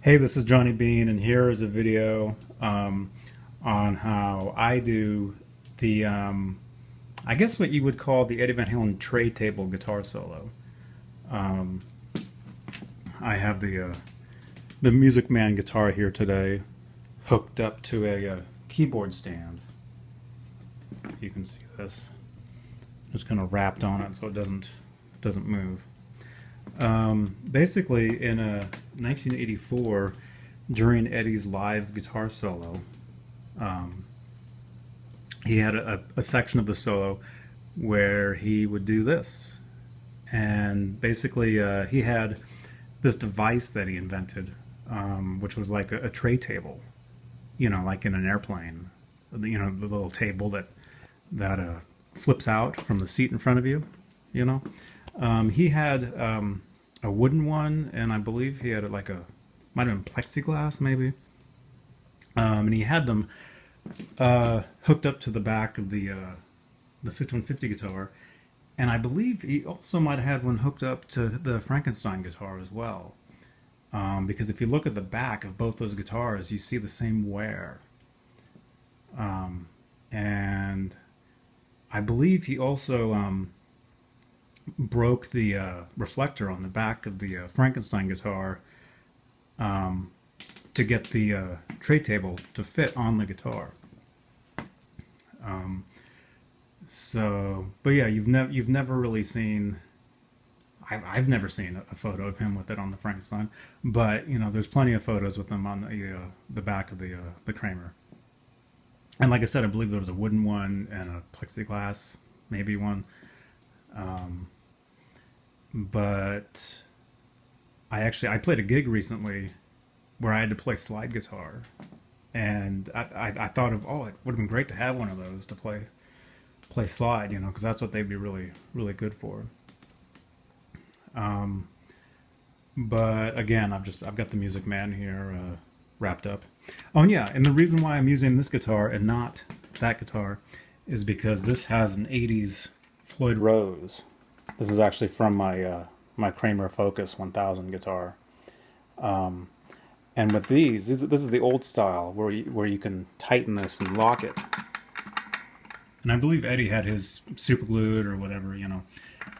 Hey, this is Johnny Beane, and here is a video on how I do the, I guess what you would call the Eddie Van Halen tray table guitar solo. Um, I have the Music Man guitar here today, hooked up to a keyboard stand. You can see this. Just kind of wrapped on it so it doesn't move. Basically, in 1984, during Eddie's live guitar solo, he had a section of the solo where he would do this. And basically, he had this device that he invented, which was like a tray table, like in an airplane. The little table that flips out from the seat in front of you, He had a wooden one, and I believe he had might have been plexiglass maybe. And he had them hooked up to the back of the 5150 guitar, and I believe he also might have had one hooked up to the Frankenstein guitar as well. Because if you look at the back of both those guitars, you see the same wear. And I believe he also broke the reflector on the back of the Frankenstein guitar to get the tray table to fit on the guitar. But yeah, you've never really seen. I've never seen a photo of him with it on the Frankenstein, but there's plenty of photos with him on the back of the Kramer. And like I said, I believe there was a wooden one and a plexiglass, maybe one. But I played a gig recently where I had to play slide guitar, and I thought of, it would have been great to have one of those to play slide, because that's what they'd be really, really good for. But again, I've got the Music Man here wrapped up. Oh and yeah, and the reason why I'm using this guitar and not that guitar is because this has an 80s Floyd Rose. This is actually from my Kramer Focus 1000 guitar. And with this is the old style where you can tighten this and lock it. And I believe Eddie had his super glued or whatever,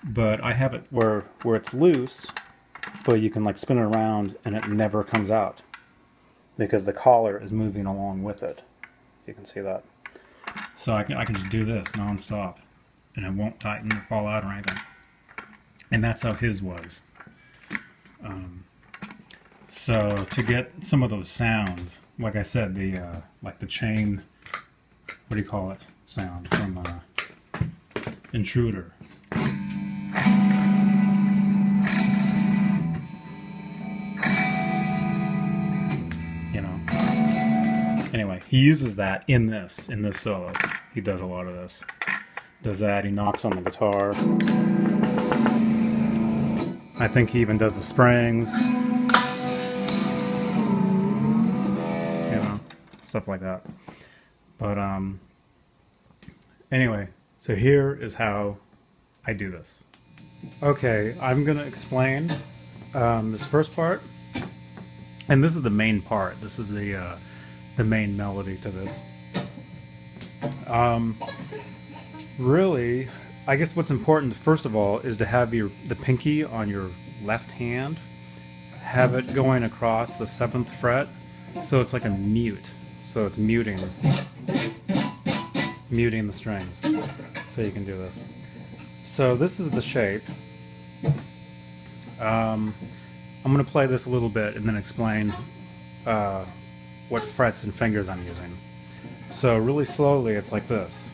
But I have it where it's loose, but you can spin it around and it never comes out because the collar is moving along with it. You can see that. So I can just do this non-stop and it won't tighten or fall out or anything. And that's how his was. So to get some of those sounds, like I said, the chain, what do you call it, sound from Intruder. Anyway, he uses that in this solo. He does a lot of this. Does that, he knocks on the guitar. I think he even does the springs. Stuff like that. But anyway, so here is how I do this. Okay, I'm gonna explain this first part, and this is the main part. This is the main melody to this. Really, I guess what's important first of all is to have the pinky on your left hand, have it going across the 7th fret, so it's like a mute. So it's muting the strings. So you can do this. So this is the shape. I'm going to play this a little bit and then explain what frets and fingers I'm using. So really slowly, it's like this.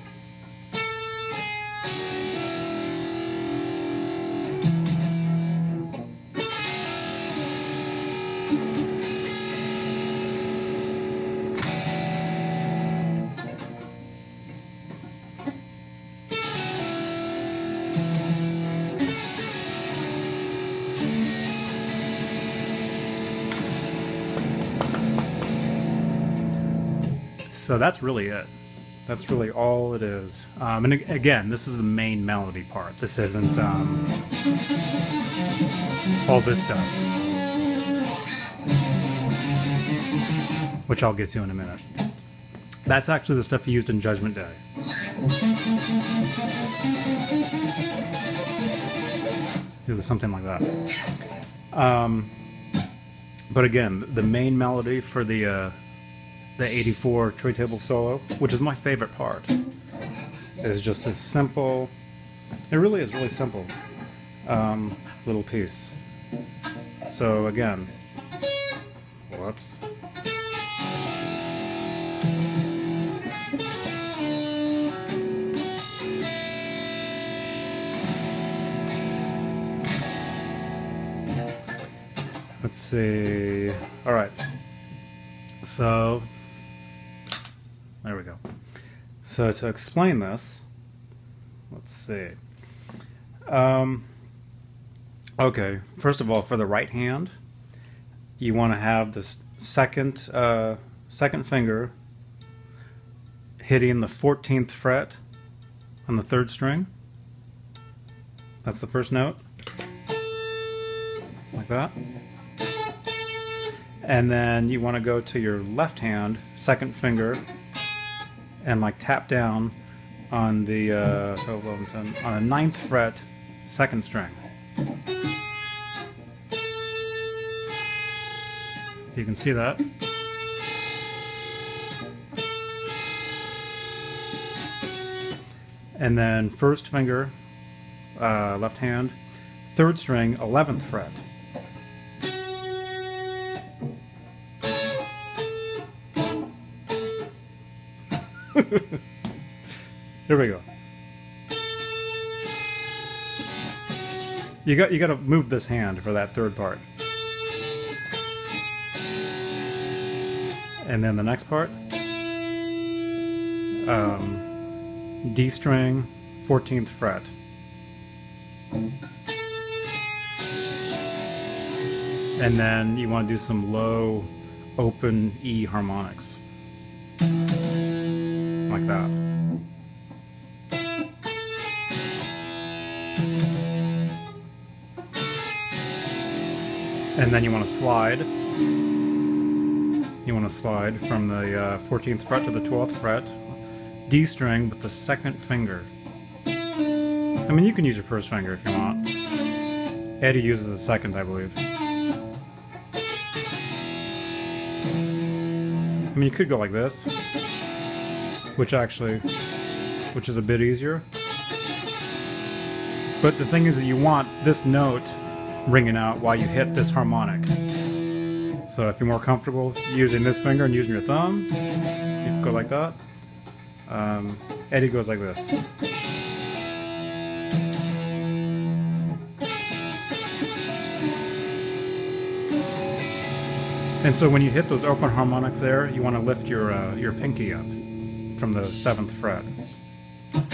So that's really it. That's really all it is. And again, this is the main melody part. This isn't all this stuff. which I'll get to in a minute. That's actually the stuff he used in Judgment Day. It was something like that. But again, the main melody for the 84 tray table solo, which is my favorite part, is just this simple, it really is really simple little piece. So again, whoops. Let's see. All right. So there we go. So to explain this, let's see. Okay. First of all, for the right hand, you want to have this second finger hitting the 14th fret on the 3rd string. That's the first note. Like that. And then you want to go to your left hand, 2nd finger, and like tap down on the on a 9th fret, 2nd string. So you can see that. And then 1st finger, left hand, 3rd string, 11th fret. There we go. You got to move this hand for that 3rd part. And then the next part, D string, 14th fret. And then you want to do some low open E harmonics. Like that. And then you want to slide. You want to slide from the 14th fret to the 12th fret, D string with the 2nd finger. I mean, you can use your 1st finger if you want. Eddie uses the 2nd, I believe. I mean, you could go like this, which is a bit easier. But the thing is that you want this note ringing out while you hit this harmonic. So if you're more comfortable using this finger and using your thumb, you can go like that. Eddie goes like this. And so when you hit those open harmonics there, you want to lift your pinky up from the 7th fret.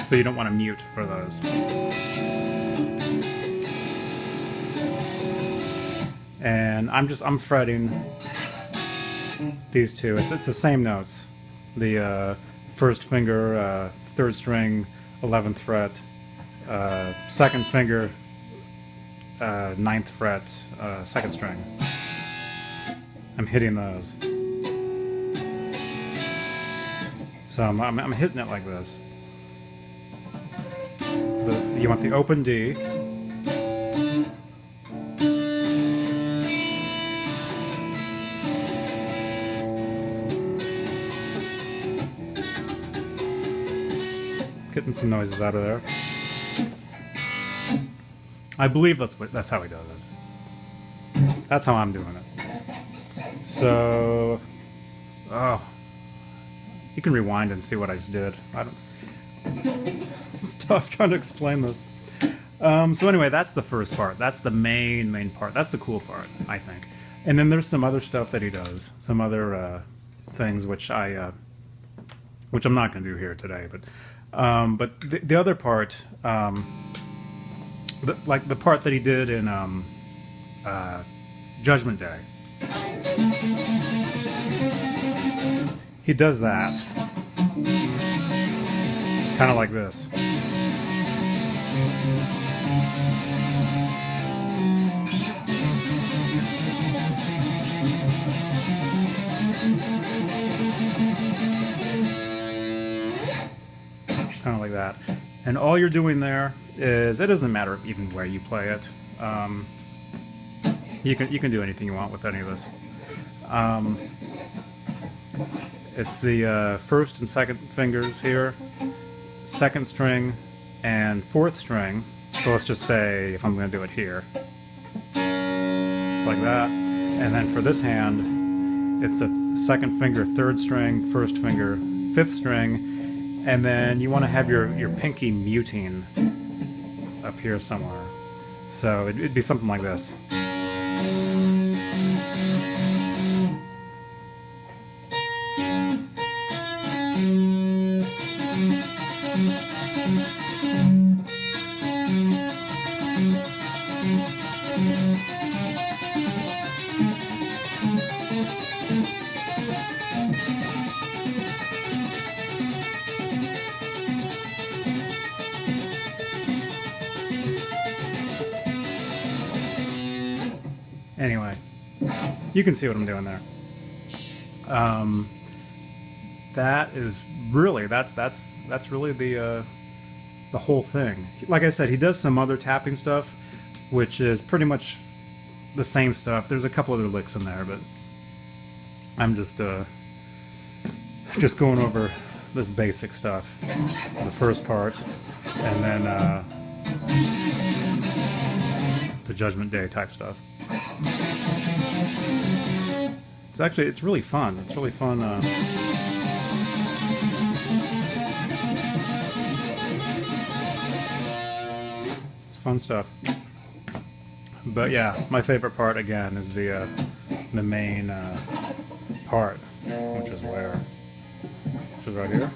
So you don't want to mute for those. And I'm fretting these two. It's the same notes. The 1st finger, 3rd string, 11th fret, 2nd finger, 9th fret, 2nd string. I'm hitting those. So I'm hitting it like this. You want the open D. Getting some noises out of there. I believe that's how he does it. That's how I'm doing it. So, you can rewind and see what I just did. It's tough trying to explain this. So anyway, that's the first part. That's the main part. That's the cool part, I think. And then there's some other stuff that he does, some other things which I'm not going to do here today. But the other part, like the part that he did in Judgment Day. He does that kind of like this. that. And all you're doing there is, it doesn't matter even where you play it. You can do anything you want with any of this. It's the first and second fingers here, second string and fourth string. So let's just say if I'm going to do it here, it's like that. And then for this hand, it's a second finger, third string, first finger, fifth string, and then you want to have your pinky muting up here somewhere. So it'd be something like this. Anyway, you can see what I'm doing there. That is really that's really the whole thing. Like I said, he does some other tapping stuff, which is pretty much the same stuff. There's a couple other licks in there, but I'm just going over this basic stuff, the first part, and then the Judgment Day type stuff. It's really fun. It's really fun. It's fun stuff. But yeah, my favorite part again is the main part, which is right here.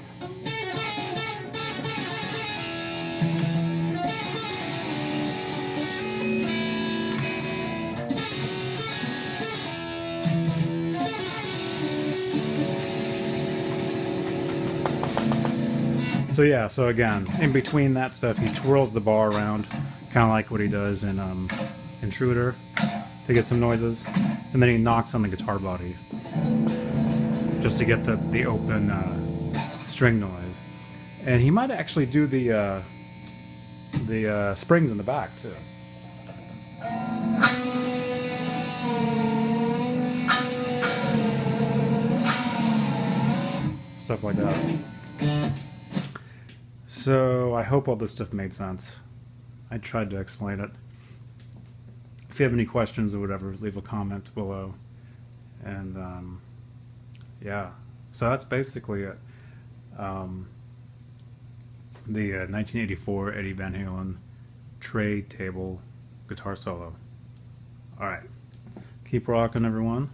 So yeah, so again, in between that stuff, he twirls the bar around, kind of like what he does in Intruder, to get some noises, and then he knocks on the guitar body, just to get the open string noise. And he might actually do the springs in the back too. Stuff like that. So I hope all this stuff made sense. I tried to explain it. If you have any questions or whatever, leave a comment below. And yeah, so that's basically it. The 1984 Eddie Van Halen tray table guitar solo. All right, keep rocking, everyone.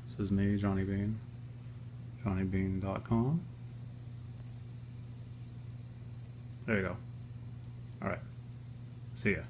This is me, Johnny Beane, johnnybeane.com. There you go. All right. See ya.